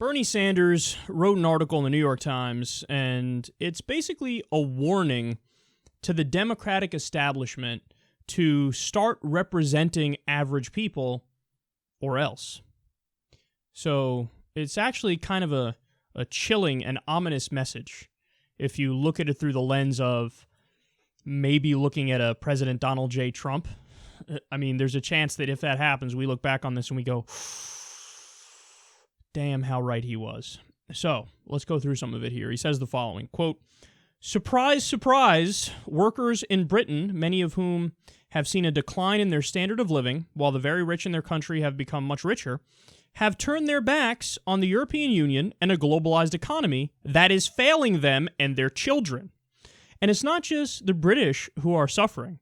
Bernie Sanders wrote an article in the New York Times, and it's basically a warning to the Democratic establishment to start representing average people or else. So it's actually kind of a chilling and ominous message if you look at it through the lens of maybe looking at a President Donald J. Trump. I mean, there's a chance that if that happens, we look back on this and we go, damn, how right he was. So let's go through some of it here. He says the following, quote, "Surprise, surprise, workers in Britain, many of whom have seen a decline in their standard of living, while the very rich in their country have become much richer, have turned their backs on the European Union and a globalized economy that is failing them and their children. And it's not just the British who are suffering.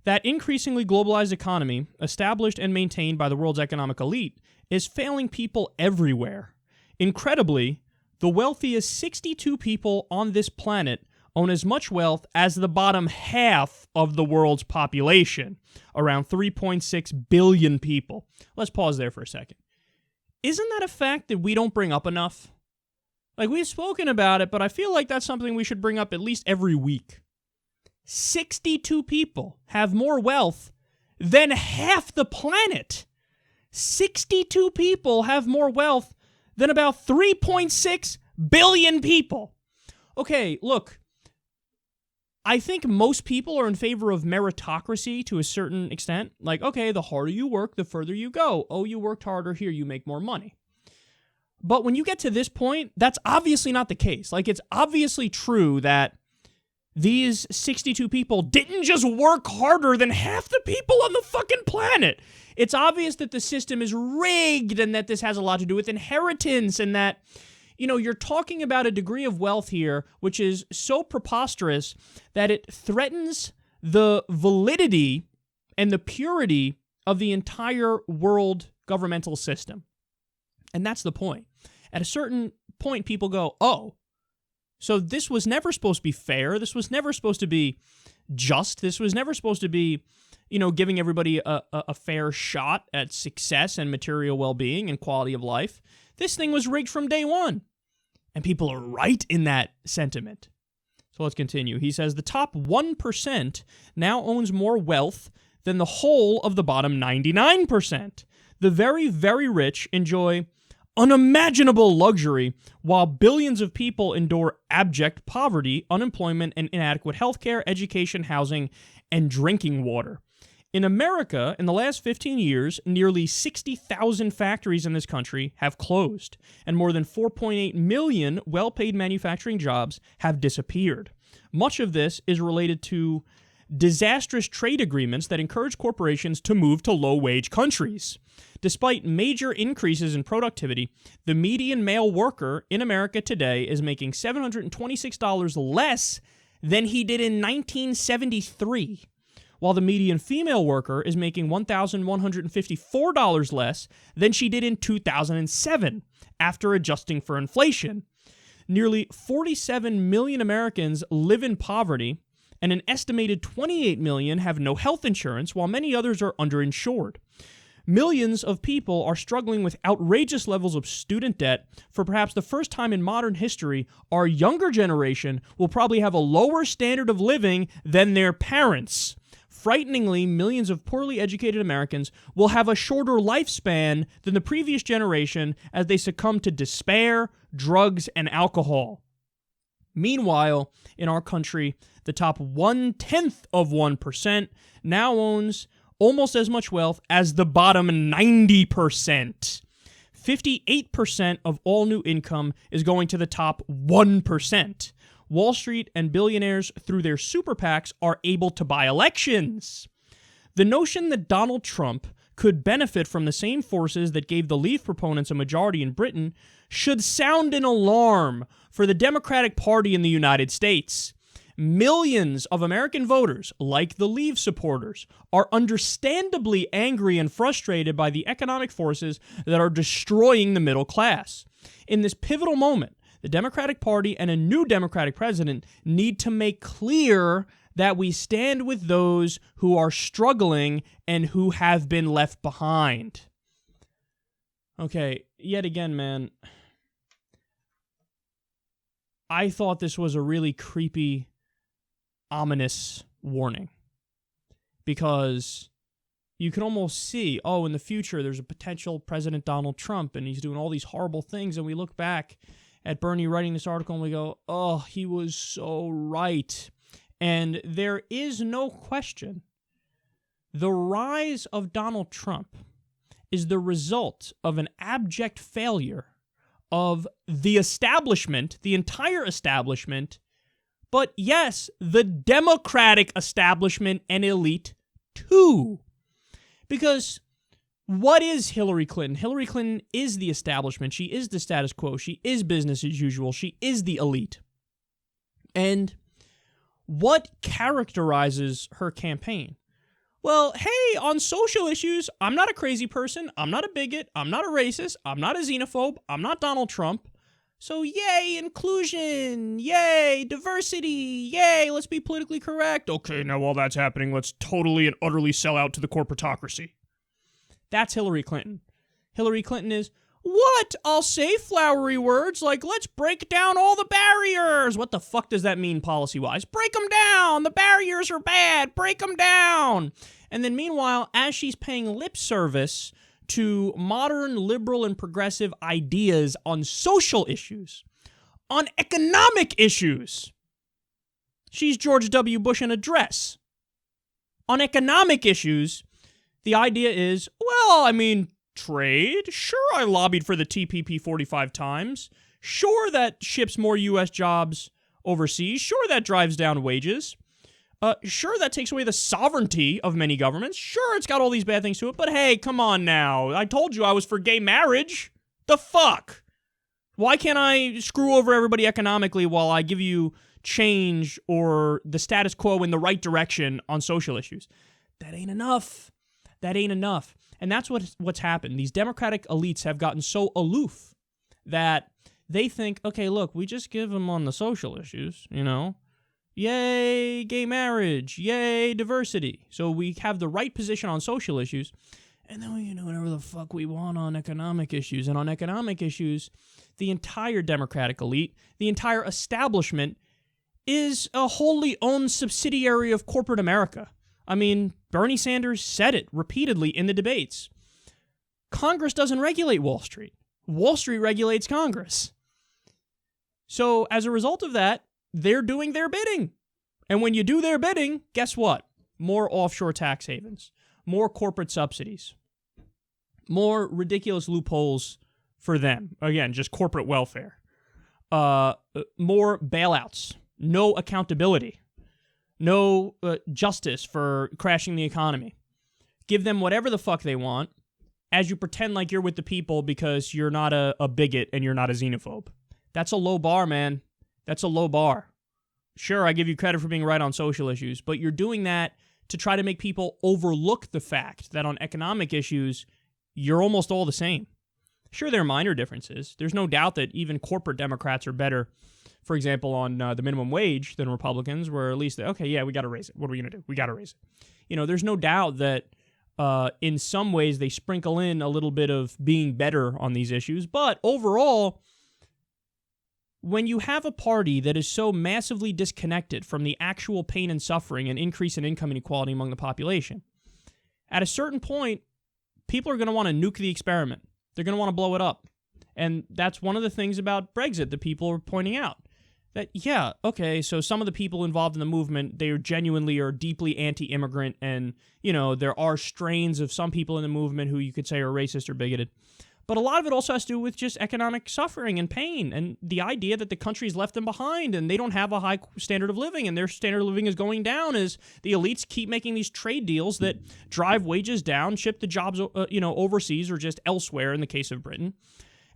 That increasingly globalized economy, established and maintained by the world's economic elite, is failing people everywhere. Incredibly, the wealthiest 62 people on this planet own as much wealth as the bottom half of the world's population, around 3.6 billion people." Let's pause there for a second. Isn't that a fact that we don't bring up enough? Like, we've spoken about it, but I feel like that's something we should bring up at least every week. 62 people have more wealth than half the planet. 62 people have more wealth than about 3.6 billion people. Okay, look, I think most people are in favor of meritocracy to a certain extent. Like, okay, the harder you work, the further you go. Oh, you worked harder, here, you make more money. But when you get to this point, that's obviously not the case. Like, it's obviously true that these 62 people didn't just work harder than half the people on the fucking planet. It's obvious that the system is rigged and that this has a lot to do with inheritance and that, you know, you're talking about a degree of wealth here which is so preposterous that it threatens the validity and the purity of the entire world governmental system. And that's the point. At a certain point, people go, oh, so this was never supposed to be fair. This was never supposed to be just. This was never supposed to be, you know, giving everybody a fair shot at success and material well-being and quality of life. This thing was rigged from day one. And people are right in that sentiment. So let's continue. He says, the top 1% now owns more wealth than the whole of the bottom 99%. The very, very rich enjoy unimaginable luxury, while billions of people endure abject poverty, unemployment, and inadequate healthcare, education, housing, and drinking water. In America, in the last 15 years, nearly 60,000 factories in this country have closed, and more than 4.8 million well-paid manufacturing jobs have disappeared. Much of this is related to disastrous trade agreements that encourage corporations to move to low-wage countries. Despite major increases in productivity, the median male worker in America today is making $726 less than he did in 1973, while the median female worker is making $1,154 less than she did in 2007, after adjusting for inflation. Nearly 47 million Americans live in poverty, and an estimated 28 million have no health insurance, while many others are underinsured. Millions of people are struggling with outrageous levels of student debt. For perhaps the first time in modern history, our younger generation will probably have a lower standard of living than their parents. Frighteningly, millions of poorly educated Americans will have a shorter lifespan than the previous generation as they succumb to despair, drugs, and alcohol. Meanwhile, in our country, the top 0.1% now owns almost as much wealth as the bottom 90%. 58% of all new income is going to the top 1%. Wall Street and billionaires, through their super PACs, are able to buy elections. The notion that Donald Trump could benefit from the same forces that gave the Leave proponents a majority in Britain should sound an alarm for the Democratic Party in the United States. Millions of American voters, like the Leave supporters, are understandably angry and frustrated by the economic forces that are destroying the middle class. In this pivotal moment, the Democratic Party and a new Democratic president need to make clear that we stand with those who are struggling and who have been left behind. Okay, yet again, man, I thought this was a really creepy, ominous warning. Because you can almost see, in the future, there's a potential President Donald Trump, and he's doing all these horrible things, and we look back at Bernie writing this article, and we go, he was so right. And there is no question. The rise of Donald Trump is the result of an abject failure of the establishment, the entire establishment, but yes, the Democratic establishment and elite too. Because what is Hillary Clinton? Hillary Clinton is the establishment. She is the status quo. She is business as usual. She is the elite. And what characterizes her campaign? Well, hey, on social issues, I'm not a crazy person. I'm not a bigot. I'm not a racist. I'm not a xenophobe. I'm not Donald Trump. So yay, inclusion. Yay, diversity. Yay, let's be politically correct. Okay, now while that's happening, let's totally and utterly sell out to the corporatocracy. That's Hillary Clinton. Hillary Clinton is, what? I'll say flowery words like, let's break down all the barriers. What the fuck does that mean policy-wise? Break them down. The barriers are bad. Break them down. And then meanwhile, as she's paying lip service to modern liberal and progressive ideas on social issues, on economic issues, she's George W. Bush in a dress. On economic issues, the idea is, trade. Sure, I lobbied for the TPP 45 times. Sure, that ships more U.S. jobs overseas. Sure, that drives down wages. Sure, that takes away the sovereignty of many governments. Sure, it's got all these bad things to it. But hey, come on now. I told you I was for gay marriage. The fuck? Why can't I screw over everybody economically while I give you change or the status quo in the right direction on social issues? That ain't enough. That ain't enough. And that's what's happened. These Democratic elites have gotten so aloof that they think, okay, look, we just give them on the social issues, Yay, gay marriage. Yay, diversity. So we have the right position on social issues, and then we can do whatever the fuck we want on economic issues. And on economic issues, the entire Democratic elite, the entire establishment, is a wholly owned subsidiary of corporate America. Bernie Sanders said it repeatedly in the debates. Congress doesn't regulate Wall Street. Wall Street regulates Congress. So as a result of that, they're doing their bidding. And when you do their bidding, guess what? More offshore tax havens, more corporate subsidies, more ridiculous loopholes for them. Again, just corporate welfare. More bailouts, no accountability. No justice for crashing the economy. Give them whatever the fuck they want as you pretend like you're with the people because you're not a bigot and you're not a xenophobe. That's a low bar, man. That's a low bar. Sure, I give you credit for being right on social issues, but you're doing that to try to make people overlook the fact that on economic issues, you're almost all the same. Sure, there are minor differences. There's no doubt that even corporate Democrats are better, for example, on the minimum wage than Republicans, where at least, we got to raise it. What are we going to do? We got to raise it. There's no doubt that in some ways they sprinkle in a little bit of being better on these issues. But overall, when you have a party that is so massively disconnected from the actual pain and suffering and increase in income inequality among the population, at a certain point, people are going to want to nuke the experiment. They're going to want to blow it up. And that's one of the things about Brexit that people are pointing out. That, so some of the people involved in the movement, they genuinely are deeply anti-immigrant, and, there are strains of some people in the movement who you could say are racist or bigoted. But a lot of it also has to do with just economic suffering and pain, and the idea that the country's left them behind, and they don't have a high standard of living, and their standard of living is going down as the elites keep making these trade deals that drive wages down, ship the jobs, overseas or just elsewhere in the case of Britain.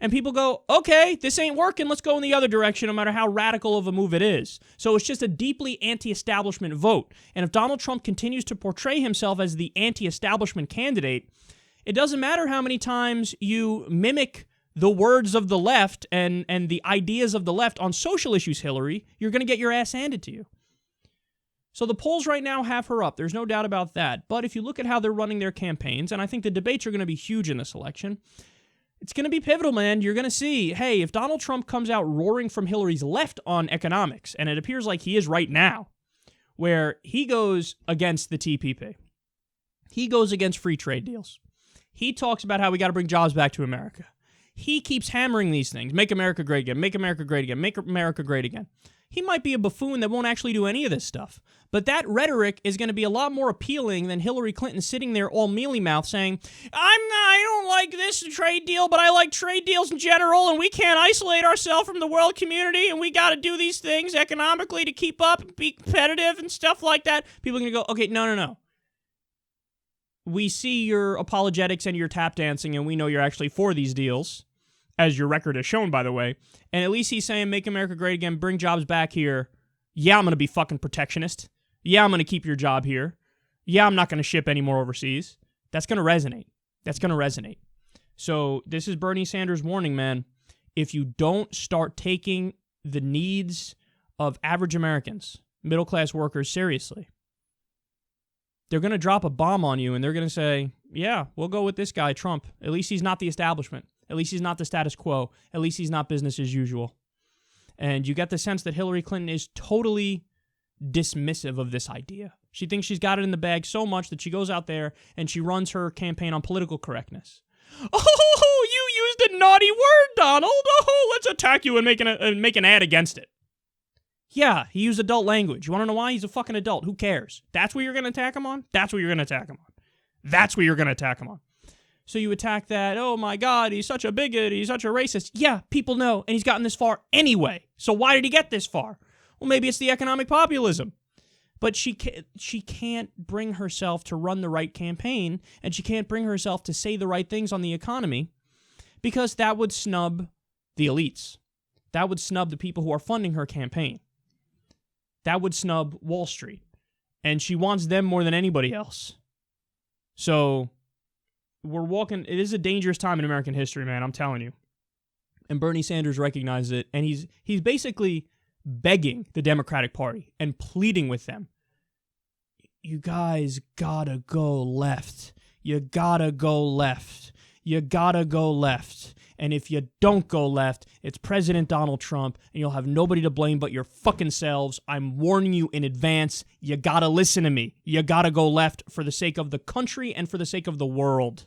And people go, okay, this ain't working. Let's go in the other direction, no matter how radical of a move it is. So it's just a deeply anti-establishment vote. And if Donald Trump continues to portray himself as the anti-establishment candidate, it doesn't matter how many times you mimic the words of the left and the ideas of the left on social issues, Hillary, you're going to get your ass handed to you. So the polls right now have her up. There's no doubt about that. But if you look at how they're running their campaigns, and I think the debates are going to be huge in this election, It's going to be pivotal, man. You're going to see, hey, if Donald Trump comes out roaring from Hillary's left on economics, and it appears like he is right now, where he goes against the TPP, he goes against free trade deals, he talks about how we got to bring jobs back to America. He keeps hammering these things. Make America great again. Make America great again. Make America great again. He might be a buffoon that won't actually do any of this stuff. But that rhetoric is going to be a lot more appealing than Hillary Clinton sitting there all mealy-mouthed saying, I don't like this trade deal, but I like trade deals in general, and we can't isolate ourselves from the world community, and we got to do these things economically to keep up and be competitive and stuff like that. People are going to go, okay, no. We see your apologetics and your tap dancing, and we know you're actually for these deals, as your record has shown, by the way. And at least he's saying, make America great again, bring jobs back here. Yeah, I'm going to be fucking protectionist. Yeah, I'm going to keep your job here. Yeah, I'm not going to ship any more overseas. That's going to resonate. That's going to resonate. So this is Bernie Sanders' warning, man. If you don't start taking the needs of average Americans, middle-class workers, seriously, they're going to drop a bomb on you, and they're going to say, yeah, we'll go with this guy, Trump. At least he's not the establishment. At least he's not the status quo. At least he's not business as usual. And you get the sense that Hillary Clinton is totally dismissive of this idea. She thinks she's got it in the bag so much that she goes out there and she runs her campaign on political correctness. Oh, you used a naughty word, Donald. Oh, let's attack you and make an ad against it. Yeah, he used adult language. You want to know why? He's a fucking adult. Who cares? That's what you're going to attack him on? That's what you're going to attack him on. That's what you're going to attack him on. So you attack that, oh my God, he's such a bigot, he's such a racist. Yeah, people know, and he's gotten this far anyway. So why did he get this far? Well, maybe it's the economic populism. But she can't bring herself to run the right campaign, and she can't bring herself to say the right things on the economy, because that would snub the elites. That would snub the people who are funding her campaign. That would snub Wall Street. And she wants them more than anybody else. So it is a dangerous time in American history, man, I'm telling you. And Bernie Sanders recognizes it, and he's basically begging the Democratic Party and pleading with them. You guys gotta go left. You gotta go left. You gotta go left. And if you don't go left, it's President Donald Trump, and you'll have nobody to blame but your fucking selves. I'm warning you in advance. You gotta listen to me. You gotta go left for the sake of the country and for the sake of the world.